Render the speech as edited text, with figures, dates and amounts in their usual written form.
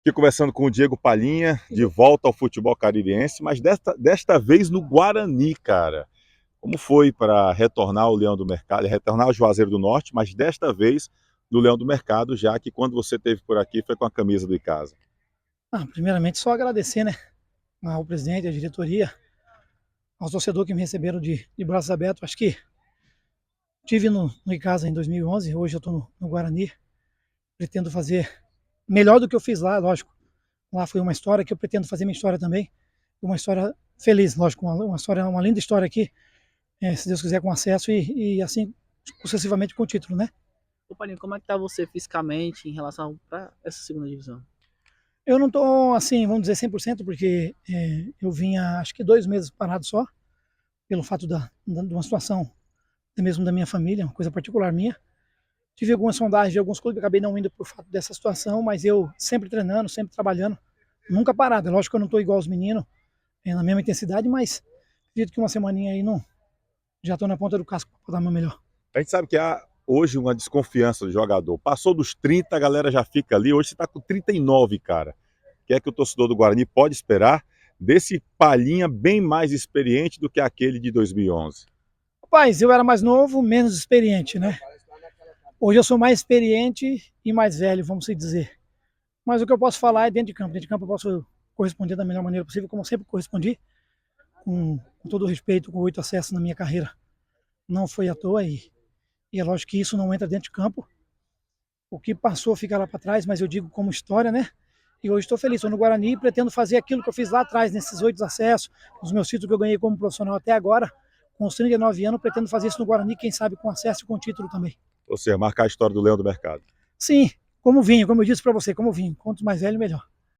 Aqui conversando com o Diego Palhinha, de volta ao futebol caririense, mas desta vez no Guarani, cara. Como foi para retornar ao Leão do Mercado, retornar ao Juazeiro do Norte, mas desta vez no Leão do Mercado, já que quando você esteve por aqui foi com a camisa do Icasa. Primeiramente, só agradecer, né, ao presidente, à diretoria, aos torcedores que me receberam de braços abertos. Acho que tive no Icasa em 2011, hoje eu estou no Guarani. Pretendo fazer melhor do que eu fiz lá, lógico. Lá foi uma história que eu pretendo fazer minha história também. Uma história feliz, lógico, uma linda história aqui, se Deus quiser, com acesso e assim sucessivamente com o título, né? Ô, Paulinho, como é que tá você fisicamente em relação para essa segunda divisão? Eu não estou, assim, vamos dizer 100%, porque eu vinha, acho que 2 meses parado só, pelo fato de uma situação, até mesmo da minha família, uma coisa particular minha. Tive algumas sondagens de alguns clubes, acabei não indo por fato dessa situação, mas eu sempre treinando, sempre trabalhando, nunca parado. É lógico que eu não estou igual aos meninos, na mesma intensidade, mas acredito que uma semaninha aí não, já estou na ponta do casco para dar o meu melhor. A gente sabe que há hoje uma desconfiança do jogador. Passou dos 30, a galera já fica ali. Hoje você está com 39, cara. O que é que o torcedor do Guarani pode esperar desse Palhinha bem mais experiente do que aquele de 2011? Rapaz, eu era mais novo, menos experiente, né? Hoje eu sou mais experiente e mais velho, vamos dizer. Mas o que eu posso falar é dentro de campo. Dentro de campo eu posso corresponder da melhor maneira possível, como eu sempre correspondi, com todo o respeito, com 8 acessos na minha carreira. Não foi à toa e é lógico que isso não entra dentro de campo. O que passou fica lá para trás, mas eu digo como história, né? E hoje estou feliz, estou no Guarani e pretendo fazer aquilo que eu fiz lá atrás, nesses 8 acessos, os meus títulos que eu ganhei como profissional até agora. Com os 39 anos, pretendo fazer isso no Guarani, quem sabe com acesso e com título também. Ou seja, marcar a história do Leão do Mercado. Sim, como vinho, como eu disse para você, como vinho. Quanto mais velho, melhor.